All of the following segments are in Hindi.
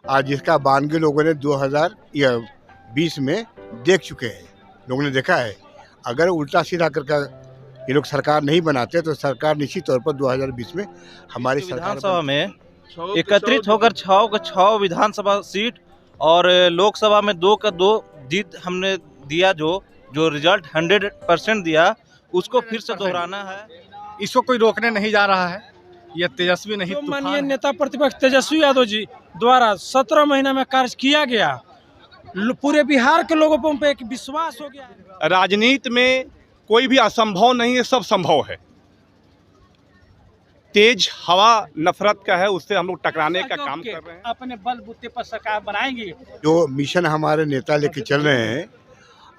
आज जिसका 92 लोगों ने 2020 में देख चुके हैं, लोगों ने देखा है। अगर उल्टा सीधा करके ये लोग सरकार नहीं बनाते तो सरकार निश्चित तौर पर 2020 में हमारी विधानसभा में एकत्रित होकर 6 विधानसभा सीट और लोकसभा में 2 का 2 जीत हमने दिया। जो रिजल्ट 100% दिया उसको फिर से दोहराना है। इसको कोई रोकने नहीं जा रहा है। यह तेजस्वी नहीं, माननीय नेता प्रतिपक्ष तेजस्वी यादव जी द्वारा 17 महीना में कार्य किया गया, पूरे बिहार के लोगों पे एक विश्वास हो गया है। राजनीति में कोई भी असंभव नहीं है, सब संभव है। तेज हवा नफरत का है, उससे हम लोग टकराने का काम कर रहे हैं। अपने बलबूते पर सरकार बनाएंगे। जो मिशन हमारे नेता लेके चल रहे हैं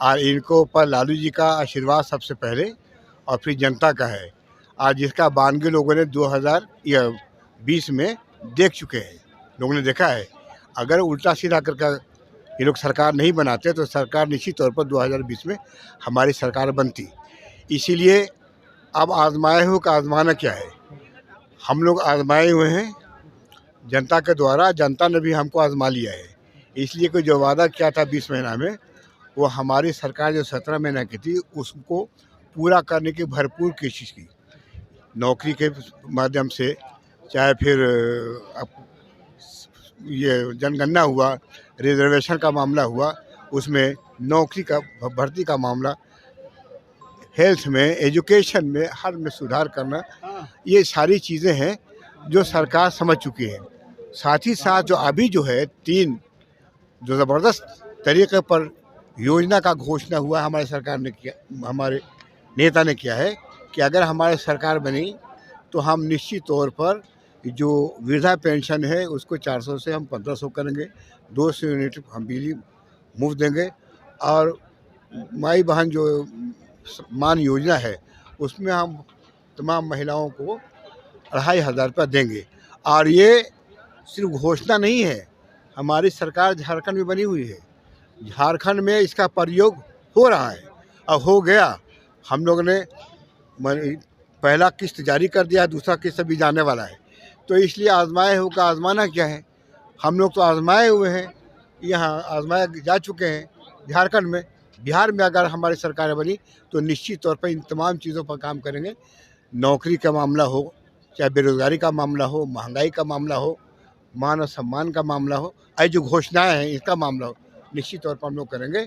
और इनको ऊपर लालू जी का आशीर्वाद सबसे पहले और फिर जनता का है। आज जिसका 92 लोगों ने 2020 में देख चुके हैं, लोगों ने देखा है। अगर उल्टा सीधा करके ये लोग सरकार नहीं बनाते तो सरकार निश्चित तौर पर 2020 में हमारी सरकार बनती। इसीलिए अब आजमाए हुए का आजमाना क्या है, हम लोग आजमाए हुए हैं जनता के द्वारा, जनता ने भी हमको आजमा लिया है। इसलिए कोई जो वादा किया था 20 महीना में, वो हमारी सरकार जो 17 महीना की थी उसको पूरा करने की भरपूर कोशिश की। नौकरी के माध्यम से, चाहे फिर ये जनगणना हुआ, रिजर्वेशन का मामला हुआ, उसमें नौकरी का भर्ती का मामला, हेल्थ में, एजुकेशन में, हर में सुधार करना, ये सारी चीज़ें हैं जो सरकार समझ चुकी है। साथ ही साथ जो अभी जो है 3 जो ज़बरदस्त तरीके पर योजना का घोषणा हुआ हमारे सरकार ने किया, हमारे नेता ने किया है कि अगर हमारी सरकार बनी तो हम निश्चित तौर पर जो वृद्धा पेंशन है उसको 400 से हम 1500 करेंगे, 200 यूनिट हम बिजली मुफ्त देंगे, और माई बहन जो मान योजना है उसमें हम तमाम महिलाओं को 2500 रुपये देंगे। और ये सिर्फ घोषणा नहीं है, हमारी सरकार झारखंड में बनी हुई है, झारखंड में इसका प्रयोग हो रहा है और हो गया। हम लोग ने पहला किस्त जारी कर दिया, दूसरा किस्त भी जाने वाला है। तो इसलिए आजमाए हुए का आजमाना क्या है, हम लोग तो आजमाए हुए हैं, यहाँ आजमाए जा चुके हैं झारखंड में। बिहार में अगर हमारी सरकार बनी तो निश्चित तौर पर इन तमाम चीज़ों पर काम करेंगे। नौकरी का मामला हो, चाहे बेरोज़गारी का मामला हो, महंगाई का मामला हो, मान और सम्मान का मामला हो, ये जो घोषणाएँ हैं इसका मामला हो, निश्चित तौर पर हम लोग करेंगे।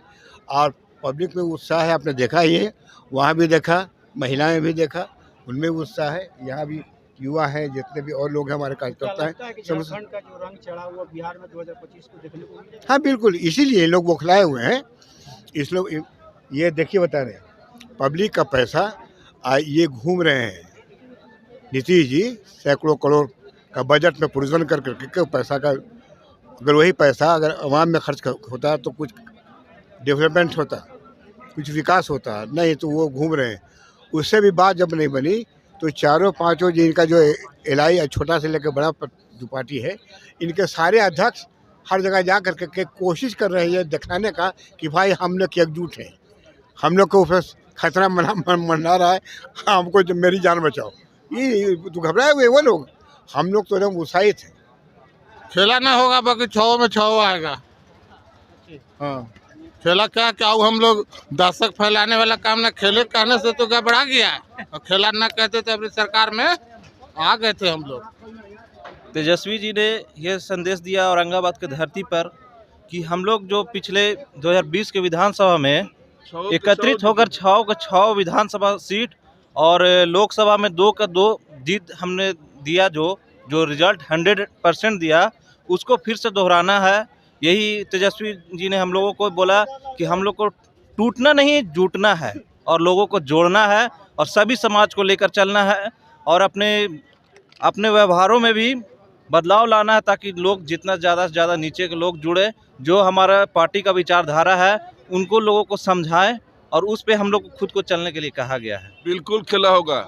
और पब्लिक में उत्साह है, आपने देखा ही है, वहाँ भी देखा, महिलाएं भी देखा, उनमें भी उत्साह है। यहाँ भी युवा हैं, जितने भी और लोग हैं हमारे कार्यकर्ता हैं, झारखंड का जो रंग चढ़ा हुआ बिहार में 2025 को देखने को मिलेगा। हाँ बिल्कुल, इसीलिए लोग बौखलाए हुए हैं। इस लोग ये देखिए बता रहे हैं, पब्लिक का पैसा ये घूम रहे हैं। नीतीश जी सैकड़ों करोड़ का बजट में प्रोविजन कर करके पैसा का, अगर वही पैसा अगर आवाम में खर्च होता तो कुछ डेवलपमेंट होता, कुछ विकास होता, नहीं तो वो घूम रहे हैं। उससे भी बात जब नहीं बनी तो चारों पांचों जिनका जो एलआई छोटा से लेकर बड़ा जो पार्टी है, इनके सारे अध्यक्ष हर जगह जा कर के कोशिश कर रहे हैं दिखाने का कि भाई हम लोग एकजुट हैं, हम लोग को ऊपर खतरा मना रहा है, हमको जो मेरी जान बचाओ। ये तो घबराए हुए वो लोग, हम लोग तो एकदम उत्साहित हैं। खेला ना होगा, बाकी 6 में 6 आएगा। हाँ, खेला क्या हम लोग दर्शक फैलाने वाला काम ना, खेले कहने से तो गड़बड़ा गया, और खेला ना कहते तो अपनी सरकार में आ गए थे हम लोग। तेजस्वी जी ने यह संदेश दिया औरंगाबाद की धरती पर कि हम लोग जो पिछले 2020 के विधानसभा में एकत्रित होकर 6 विधानसभा सीट और लोकसभा में 2 का 2 जीत हमने दिया। जो रिजल्ट 100% दिया उसको फिर से दोहराना है। यही तेजस्वी जी ने हम लोगों को बोला कि हम लोग को टूटना नहीं, जुटना है और लोगों को जोड़ना है और सभी समाज को लेकर चलना है और अपने व्यवहारों में भी बदलाव लाना है, ताकि लोग जितना ज़्यादा से ज़्यादा नीचे के लोग जुड़े, जो हमारा पार्टी का विचारधारा है उनको लोगों को समझाएं और उस पे हम लोग को खुद को चलने के लिए कहा गया है। बिल्कुल खेला होगा।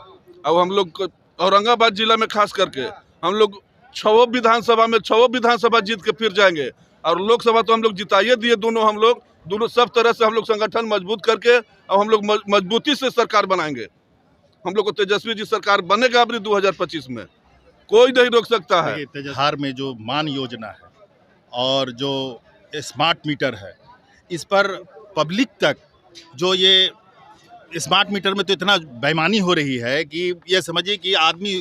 अब हम लोग औरंगाबाद जिला में खास करके हम लोग 6 विधानसभा जीत के फिर जाएंगे, और लोकसभा तो हम लोग जिताइए दिए। दोनों सब तरह से हम लोग संगठन मजबूत करके अब हम लोग मजबूती से सरकार बनाएंगे। हम लोग को तेजस्वी जी सरकार बनेगा अभी 2025 में, कोई नहीं रोक सकता है। बिहार में जो मान योजना है और जो स्मार्ट मीटर है, इस पर पब्लिक तक जो ये स्मार्ट मीटर में तो इतना बेईमानी हो रही है कि ये समझिए कि आदमी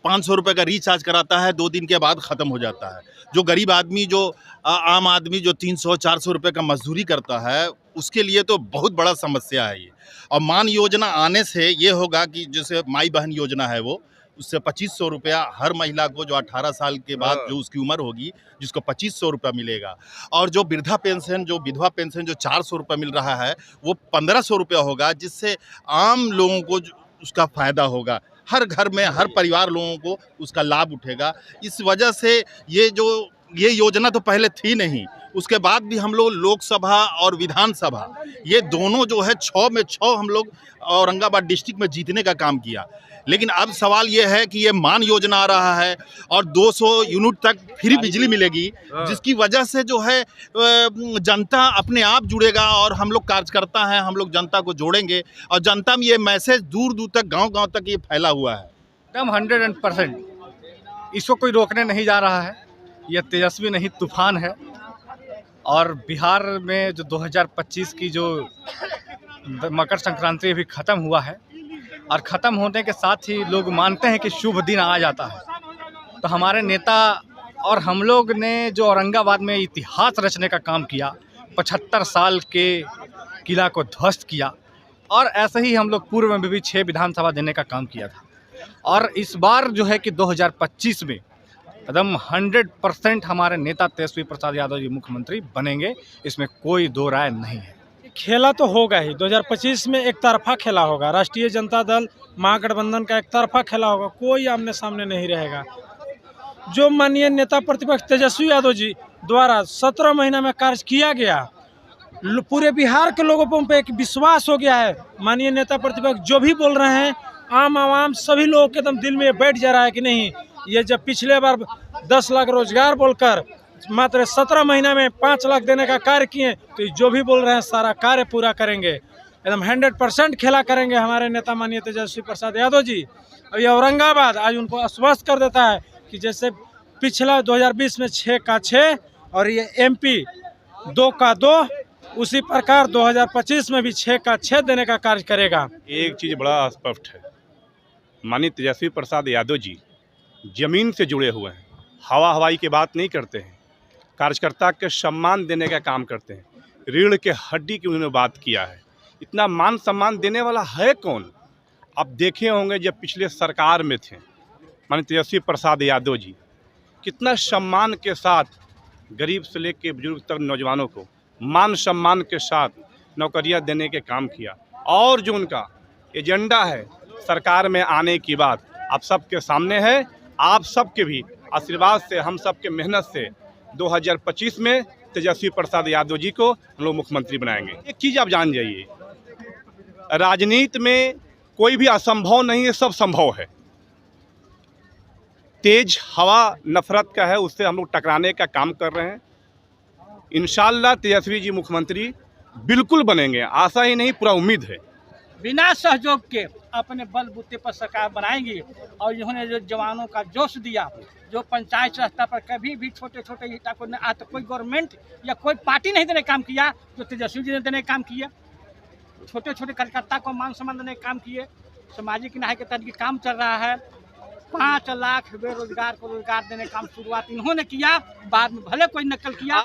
500 रुपये का रिचार्ज कराता है, 2 दिन के बाद ख़त्म हो जाता है। जो गरीब आदमी, जो आम आदमी जो 300-400 रुपये का मजदूरी करता है, उसके लिए तो बहुत बड़ा समस्या है ये। और मान योजना आने से ये होगा कि जैसे माई बहन योजना है, वो उससे 2500 रुपया हर महिला को जो 18 साल के बाद जो उसकी उम्र होगी, जिसको 2500 रुपया मिलेगा। और जो वृद्धा पेंशन, जो विधवा पेंशन जो 400 रुपया मिल रहा है, वो 1500 रुपया होगा, जिससे आम लोगों को उसका फ़ायदा होगा। हर घर में, हर परिवार लोगों को उसका लाभ उठेगा। इस वजह से ये योजना तो पहले थी नहीं, उसके बाद भी हम लोग लोकसभा और विधानसभा, ये दोनों जो है 6 में 6 हम लोग औरंगाबाद डिस्ट्रिक्ट में जीतने का काम किया। लेकिन अब सवाल ये है कि ये मान योजना आ रहा है और 200 यूनिट तक फ्री बिजली मिलेगी, जिसकी वजह से जो है जनता अपने आप जुड़ेगा और हम लोग कार्यकर्ता हैं, हम लोग जनता को जोड़ेंगे और जनता में ये मैसेज दूर दूर तक, गांव-गांव तक ये फैला हुआ है। एकदम 100% इसको कोई रोकने नहीं जा रहा है। यह तेजस्वी नहीं तूफान है। और बिहार में जो 2025 की जो मकर संक्रांति अभी ख़त्म हुआ है और ख़त्म होने के साथ ही लोग मानते हैं कि शुभ दिन आ जाता है। तो हमारे नेता और हम लोग ने जो औरंगाबाद में इतिहास रचने का काम किया, 75 साल के किला को ध्वस्त किया, और ऐसे ही हम लोग पूर्व में भी 6 विधानसभा देने का काम किया था। और इस बार जो है कि 2025 में एकदम 100% हमारे नेता तेजस्वी प्रसाद यादव जी मुख्यमंत्री बनेंगे, इसमें कोई दो राय नहीं है। खेला तो होगा ही। 2025 में एक तरफा खेला होगा। राष्ट्रीय जनता दल महागठबंधन का एक तरफा खेला होगा, कोई आमने सामने नहीं रहेगा। जो माननीय नेता प्रतिपक्ष तेजस्वी यादव जी द्वारा 17 महीना में कार्य किया गया, पूरे बिहार के लोगों पे एक विश्वास हो गया है। माननीय नेता प्रतिपक्ष जो भी बोल रहे हैं, आम आवाम सभी लोगों के एकदम दिल में बैठ जा रहा है कि नहीं, ये जब पिछले बार 10 लाख रोजगार बोलकर मात्र 17 महीना में 5 लाख देने का कार्य किए, तो जो भी बोल रहे हैं सारा कार्य पूरा करेंगे। एकदम 100% खेला करेंगे हमारे नेता माननीय तेजस्वी प्रसाद यादव जी। और ये औरंगाबाद आज उनको आश्वस्त कर देता है कि जैसे पिछला 2020 में 6 का 6 और ये MP 2 का 2, उसी प्रकार 2025 में भी 6 का 6 देने का कार्य करेगा। एक चीज़ बड़ा स्पष्ट है, माननीय तेजस्वी प्रसाद यादव जी ज़मीन से जुड़े हुए हैं, हवा हवाई की बात नहीं करते हैं, कार्यकर्ता के सम्मान देने का काम करते हैं। रीढ़ के हड्डी की उन्होंने बात किया है। इतना मान सम्मान देने वाला है कौन? आप देखे होंगे जब पिछले सरकार में थे माननीय तेजस्वी प्रसाद यादव जी, कितना सम्मान के साथ गरीब से लेकर बुजुर्ग तक नौजवानों को मान सम्मान के साथ नौकरियां देने के काम किया। और जो उनका एजेंडा है सरकार में आने की बात आप सबके सामने है। आप सबके भी आशीर्वाद से, हम सबके मेहनत से 2025 में तेजस्वी प्रसाद यादव जी को हम लोग मुख्यमंत्री बनाएंगे। एक चीज़ आप जान जाइए, राजनीति में कोई भी असंभव नहीं है, सब संभव है। तेज हवा नफरत का है, उससे हम लोग टकराने का काम कर रहे हैं। इंशाल्लाह तेजस्वी जी मुख्यमंत्री बिल्कुल बनेंगे, आशा ही नहीं पूरा उम्मीद है। बिना सहयोग के अपने बलबूते पर सरकार बनाएंगे। और इन्होंने जो जवानों का जोश दिया, जो पंचायत स्तर पर कभी भी छोटे छोटे ईटा को आज तक कोई गवर्नमेंट या कोई पार्टी नहीं देने काम किया, जो तेजस्वी जी ने देने काम किया। छोटे छोटे कार्यकर्ता को मान सम्मान देने काम किए। सामाजिक न्याय के तहत काम चल रहा है। 5 लाख बेरोजगार को रोजगार देने का काम शुरुआत इन्होंने किया, बाद में भले कोई नकल किया।